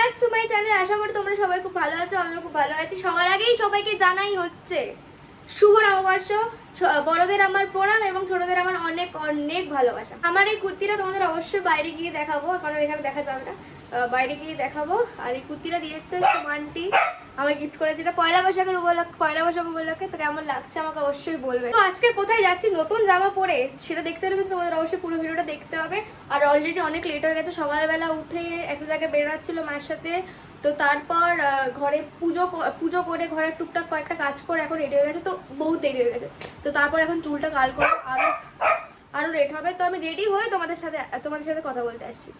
Back to my channel. আশা করি তোমরা সবাই খুব ভালো আছো, আমিও খুব ভালো আছি। সবার আগেই সবাইকে জানাই হচ্ছে শুভ নববর্ষ। বড়দের আমার প্রণাম এবং ছোটদের আমার অনেক অনেক ভালোবাসা। আমার এই কুর্তিটা তোমাদের অবশ্যই বাইরে গিয়ে দেখাবো, কারণ এখানে দেখা যাবে না, বাইরে গিয়ে দেখাবো। আর এই কুর্তিটা দিয়েছে সুমানটি, আমার গিফট করেছে। এটা পয়লা বৈশাখ উপলক্ষে। তো কেমন লাগছে আমাকে অবশ্যই বলবে। তো আজকে কোথায় যাচ্ছি নতুন জামা পরে সেটা দেখতে হলে কিন্তু তোমাদের অবশ্যই পুরো ভিডিওটা দেখতে হবে। আর অলরেডি অনেক লেট হয়ে গেছে, সকালবেলা উঠে একটা জায়গায় বেরোচ্ছিল মায়ের সাথে। তো তারপর ঘরে পুজো করে ঘরে টুকটাক কয়েকটা কাজ করে এখন রেডি হয়ে গেছে। তো বহুত দেরি হয়ে গেছে। তো তারপর এখন চুলটা কাল করে আরো লেট হবে। তো আমি রেডি হয়ে তোমাদের সাথে কথা বলতে আসছি।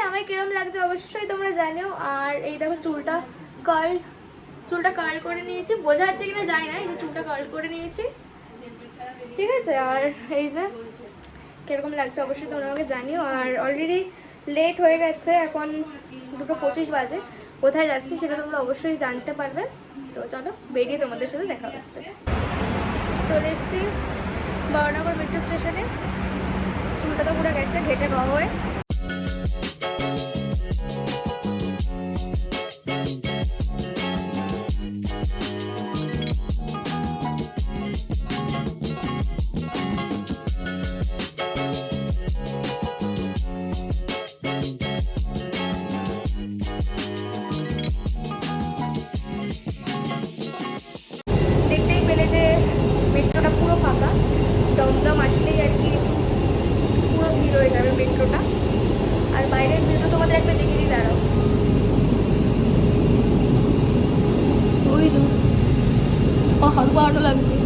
আমার কিরম লাগছে অবশ্যই তোমরা জানিও। আর এই দেখো চুলটা কার্ল করে নিয়েছি, বোঝা যাচ্ছে কিনা জানি না, এই যে চুলটা কার্ল করে নিয়েছি, ঠিক আছে। আর এই যে কিরকম লাগছে অবশ্যই তোমরা আমাকে জানিও। আর অলরেডি লেট হয়ে গেছে, এখন 2:25 বাজে। কোথায় যাচ্ছি সেটা তোমরা অবশ্যই জানতে পারবে। তো চলো বেরিয়ে তোমাদের সাথে দেখা হচ্ছে। চলে এসেছি বড়নগর মেট্রো স্টেশনে। চুলটা তো পুরো গেছে ঘেটে র হয়ে। দেখতেই পেলে যে মেট্রোটা পুরো ফাঁকা, দমদম আসলেই আর কি পুরো ভিড় হয়ে যাবে মেট্রোটা। আর বাইরের ভিড়টা তোমাদের একবার দেখিয়ে দিই, দাঁড়াও। ওই যে ভালো লাগছে,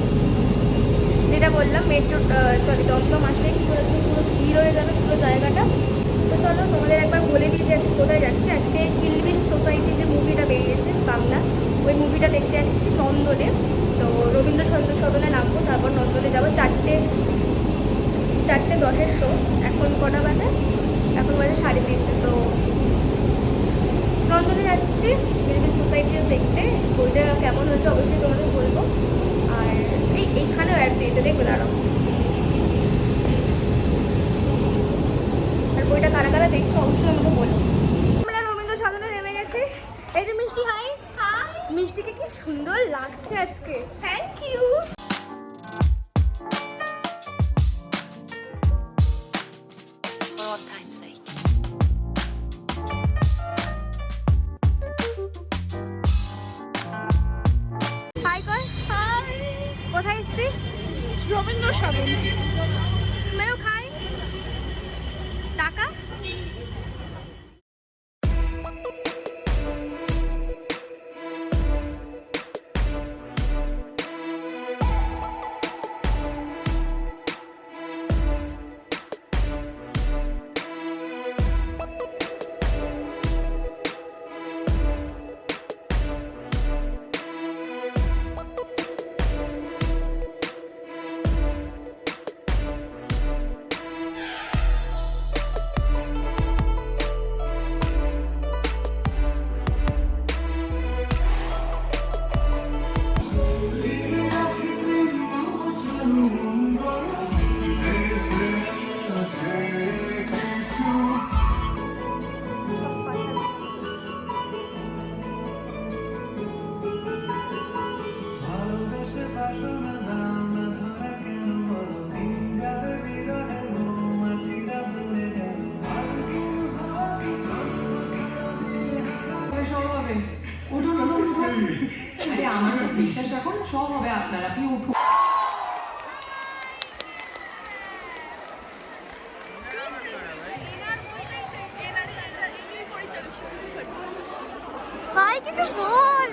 যেটা বললাম মেট্রো দমদম আসলেই পুরো ভিড় হয়ে যাবে পুরো জায়গাটা। তো চলো তোমাদের একবার বলে দিই যে আজকে কোথায় যাচ্ছি। আজকে কিলবিল সোসাইটি যে মুভিটা বেরিয়েছে বাংলা, ওই মুভিটা দেখতে যাচ্ছি নন্দনে। তো রবীন্দ্র সদনে নামবো, তারপর নন্দনে যাবো। 4:10 শো। এখন কটা বাজে? এখন বাজে 3:30। তো নন্দনে যাচ্ছি কিলবিল সোসাইটিটা দেখতে। বইটা কেমন হয়েছে অবশ্যই তোমাদের বলবো। আর এইখানেও অ্যাড দিয়েছে, দেখবে দাঁড়াও। আর বইটা কারা কারা দেখছো অবশ্যই আমাকে বলো। আমরা রবীন্দ্র সদনে নেমে গেছি। এই যে মিষ্টি, হাই। মিষ্টিকে কি সুন্দর লাগছে আজকে, থ্যাংক ইউ। হাই কর। হাই। কোথায় এসেছিস? রবীন্দ্র সদন। মেয়েও খাই টাকা। আমার বিশ্বাস এখন সব হবে আপনার, আপনি উঠুন। ভাই কিছু বল।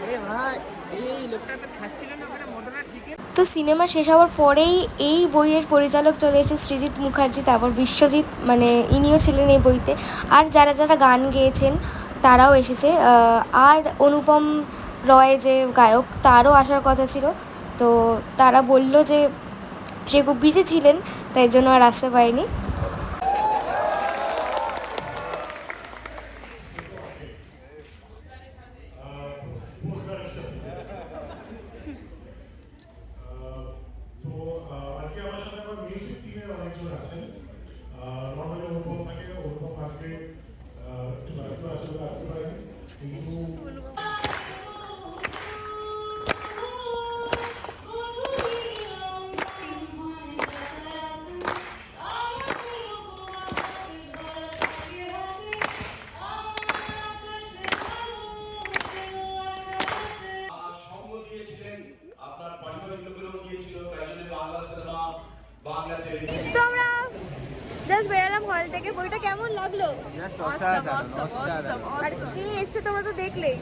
তো সিনেমা শেষ হওয়ার পরেই এই বইয়ের পরিচালক চলে এসেছে সৃজিত মুখার্জি, তারপর বিশ্বজিৎ, মানে ইনিও ছিলেন এই বইতে। আর যারা যারা গান গেয়েছেন তারাও এসেছে। আর অনুপম রয় যে গায়ক, তারও আসার কথা ছিল। তো তারা বলল যে সে খুব বিজি ছিলেন, তাই জন্য আর আসতে পারেনি। তো আজকে আমার সাথে আমার মিউজিক টিমের অনেকজন আছেন। নর্মালি অনুভব থাকে, অনুভব আজকে একটু ব্যস্ত আসলে আসতে পারেনি, কিন্তু সঙ্গ দিয়েছিলেন, আপনার পারিবারিক লোকেরাও দিয়েছিল, তাই জন্য বাংলা সিনেমা, বাংলা টেলিভিশন। তো আমরা জাস্ট বেরালাম হল থেকে। বইটা কেমন লাগলো? আর কে এসছে তোমরা তো দেখলেই,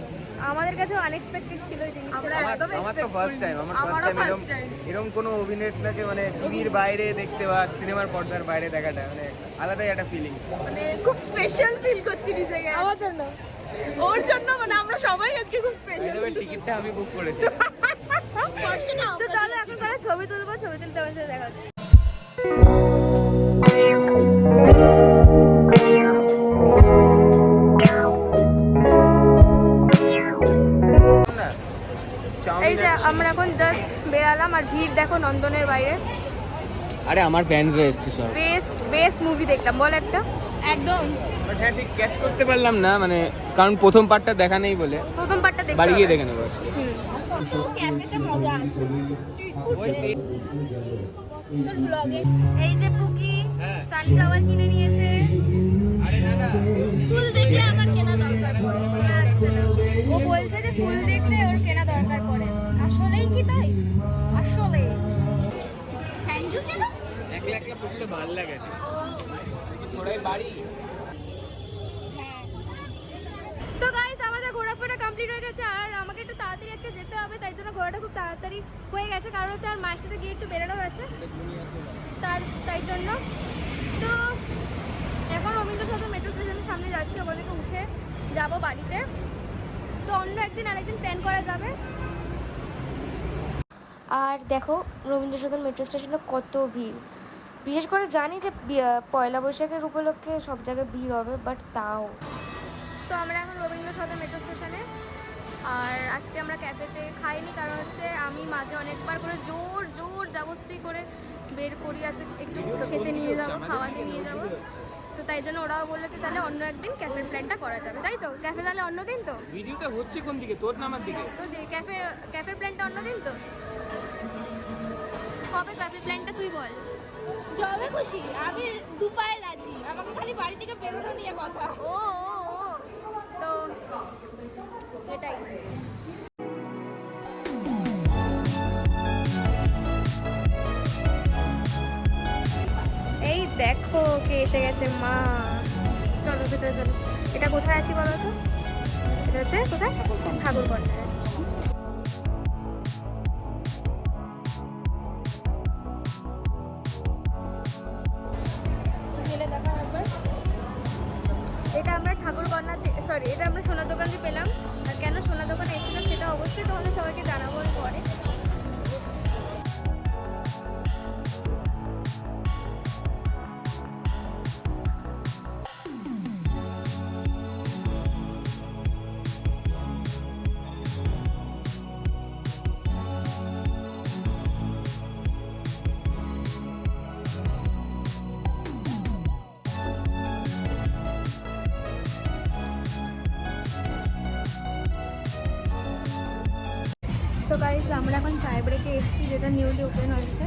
আমাদের কাছে আনএক্সপেক্টেড ছিল এই জিনিসটা। আমার তো ফার্স্ট টাইম, এরকম কোনো অভিনেতাকে মানে টিভির বাইরে দেখতে বা সিনেমার পর্দার বাইরে দেখাটা মানে আলাদাই একটা ফিলিং। মানে খুব স্পেশাল ফিল করছি নিজেকে আমার জন্য, ওর জন্য। মানে আমরা সবাই আজকে খুব স্পেশাল। টিকিটটা আমি বুক করেছি। তো চলো এখন করে ছবি তুলবো, ছবি তুলতে আমার সাথে দেখা হচ্ছে। এই যে আমরা এখন জাস্ট বেরালাম, আর ভিড় দেখো নন্দনের বাইরে। আরে আমার ফ্যান্সরা এসছে সব। বেস্ট মুভি দেখলাম, বল একটা। একদম বাট হ্যাঁ ঠিক ক্যাচ করতে পারলাম না, মানে কারণ প্রথম পার্টটা দেখা নেই বলে প্রথম পার্টটা দেখতে বাড়ি গিয়ে হবে। দেখে নেবো আজকে। হুম। ক্যাফেতে মজা আসে স্ট্রিট ফুড। তোর ব্লগে এই যে পুকি হ্যাঁ। সানফ্লাওয়ার কিনে নিয়েছে। আরে না না, ফুল দেখলে আমার কেনা দরকার আছে। আচ্ছা না, ও বলছে যে ফুল দেখলে ওর কেনা দরকার পড়ে। আসলেই কি তাই? আসলে থ্যাংক ইউ কেন? একলা একলা পড়তে ভালো লাগে না। ওরাই বাড়ি। হ্যাঁ তো গাইস আমাদের ঘোরাফেরা কমপ্লিট হয়ে গেছে, আর আমাকে একটু তাড়াতাড়ি আজকে যেতে হবে, তাই জন্য ঘোরাটা খুব তাড়াতাড়ি হয়ে গেছে। কারণ হচ্ছে আর মায়ের সাথে গিয়ে একটু বেরোনো আছে তাই জন্য। তো এখন রবীন্দ্র সদন মেট্রো স্টেশনের সামনে যাচ্ছি, ওখান থেকে উঠে যাবো বাড়িতে। তো অন্য একদিন আরেকদিন প্ল্যান করা যাবে। আর দেখো রবীন্দ্র সদন মেট্রো স্টেশনে কত ভিড়। বিশেষ করে জানি যে পয়লা বৈশাখের উপলক্ষে সব জায়গায় ভিড় হবে, বাট তাও। তো আমরা এখন রবীন্দ্র সদন মেট্রো স্টেশনে, আর আজকে আমরা ক্যাফেতে খাইনি, কারণ হচ্ছে আমি মাকে অনেকবার করে জোর জবরদস্তি করে বের করি, আজকে একটু খেতে নিয়ে যাবো, খাওয়াতে নিয়ে যাবো। তো তাই জন্য ওরাও বলেছে তাহলে অন্য একদিন ক্যাফের প্ল্যানটা করা যাবে, তাই তো? ক্যাফে তাহলে অন্য দিন তো? ভিডিওটা হচ্ছে কোন দিকে, তোর না আমার দিকে? তো ক্যাফের প্ল্যানটা অন্য দিন তো? কবে ক্যাফের প্ল্যানটা তুই বল। যবে খুশি, আমি দুপায়ে রাজি। আমাকে খালি বাড়ি থেকে বেরোনো নিয়ে কথা। ও তো এটাই। এই দেখো কে এসে গেছে, মা। চলো ভেতরে চলো। এটা কোথায় আছি বলো তো? এটা হচ্ছে কোথায়? ঠাকুরকন্যায়। এটা আমরা ঠাকুরকন্যা, সরি এটা আমরা সোনার দোকান দিয়ে পেলাম। আর কেন সোনার দোকানে এসেছিলাম সেটা অবশ্যই তোমাদের সবাইকে জানাবো পরে। তো গাইস আমরা এখন চায় ব্রেকে এসেছি, যেটা নিউলি ওপেন হয়েছে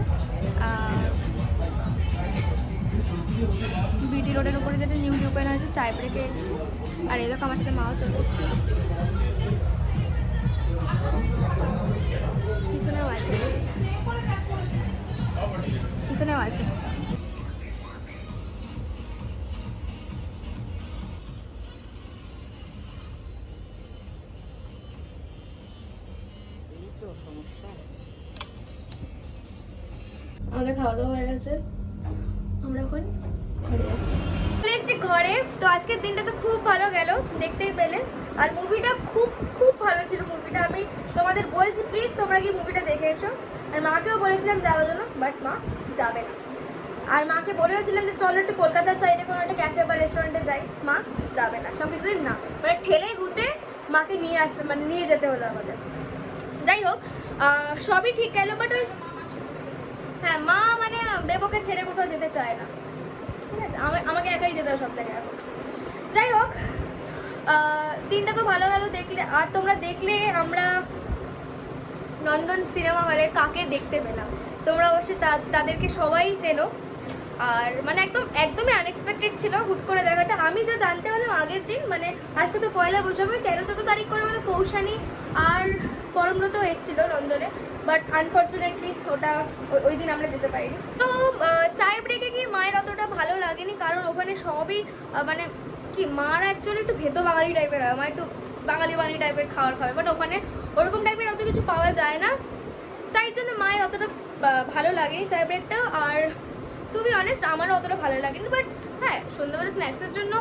বিটি রোডের উপরে, যেটা নিউলি ওপেন হয়েছে। চায় ব্রেকে এসেছি, আর এই দেখো আমার সাথে মাও চলে এসেছে, পিছনেও আছে, পিছনেও আছে। আমাদের খাওয়া দাওয়া হয়ে গেছে, আমরা এখন চলে এসেছি ঘরে। তো আজকের দিনটা তো খুব ভালো গেল দেখতেই পেলে, আর মুভিটা খুব খুব ভালো ছিল। মুভিটা আমি তোমাদের বলছি, প্লিজ তোমরা কি মুভিটা দেখে এসো। আর মাকেও বলেছিলাম যাওয়ার জন্য, বাট মা যাবে না। আর মাকে বলেছিলাম যে চলো একটু কলকাতার সাইডে কোনো একটা ক্যাফে বা রেস্টুরেন্টে যাই, মা যাবে না। সব কিছুদিন না, মানে ঠেলে গুতে মাকে নিয়ে আসছে, মানে নিয়ে যেতে হলো আমাদের। যাই হোক, সবই ঠিক গেল, বাট ওই হ্যাঁ মা মানে দেবকে ছেড়ে কোথাও যেতে চায় না, ঠিক আছে, আমাকে একাই যেতে হবে সব জায়গায় এখন। যাই হোক, দিনটা তো ভালো গেল দেখলে। আর তোমরা দেখলে আমরা নন্দন সিনেমা হলে কাকে দেখতে পেলাম, তোমরা অবশ্যই তাদেরকে সবাই চেনো। আর মানে একদমই আনএক্সপেক্টেড ছিল হুট করে দেখাটা। আমি যা জানতে পারলাম আগের দিন, মানে আজকে তো পয়লা বৈশাখ, ওই 13-14 তারিখ করে আমাদের কৌশানী আর পরমব্রত এসেছিল লন্ডনে, বাট আনফর্চুনেটলি ওটা ওই দিন আমরা যেতে পারিনি। তো চায়ের ব্রেকে গিয়ে মায়ের অতটা ভালো লাগেনি, কারণ ওখানে সবই মানে কি, মার অ্যাকচুয়ালি একটু ভেতো বাঙালি টাইপের হয়, আমার একটু বাঙালি টাইপের খাবার খাবে, বাট ওখানে ওরকম টাইপের অত কিছু পাওয়া যায় না, তাই জন্য মায়ের অতটা ভালো লাগেনি চায়ের ব্রেকটা। আর টু বি অনেস্ট আমারও অতটা ভালো লাগেনি, বাট হ্যাঁ সন্ধ্যাবেলা স্ন্যাক্সের জন্য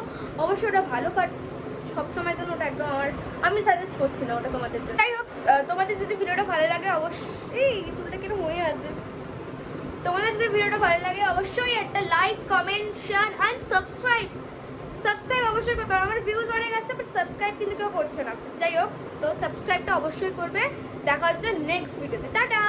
অবশ্যই ওটা ভালো, বাট সবসময়ের জন্য ওটা একদম আমি সাজেস্ট করছি না ওটা তোমাদের জন্য। যাই হোক, তোমাদের যদি ভিডিওটা ভালো লাগে অবশ্যই, চুলটা কিরকম হয়ে আছে, তোমাদের যদি ভিডিওটা ভালো লাগে অবশ্যই একটা like, comment, share and subscribe অবশ্যই করতে হবে। আমার ভিউজ অনেক আসছে, বাট সাবস্ক্রাইব কিন্তু কেউ করছে না। যাই হোক, তো সাবস্ক্রাইবটা অবশ্যই করবে। দেখা হচ্ছে নেক্সট ভিডিওতে, টাটা।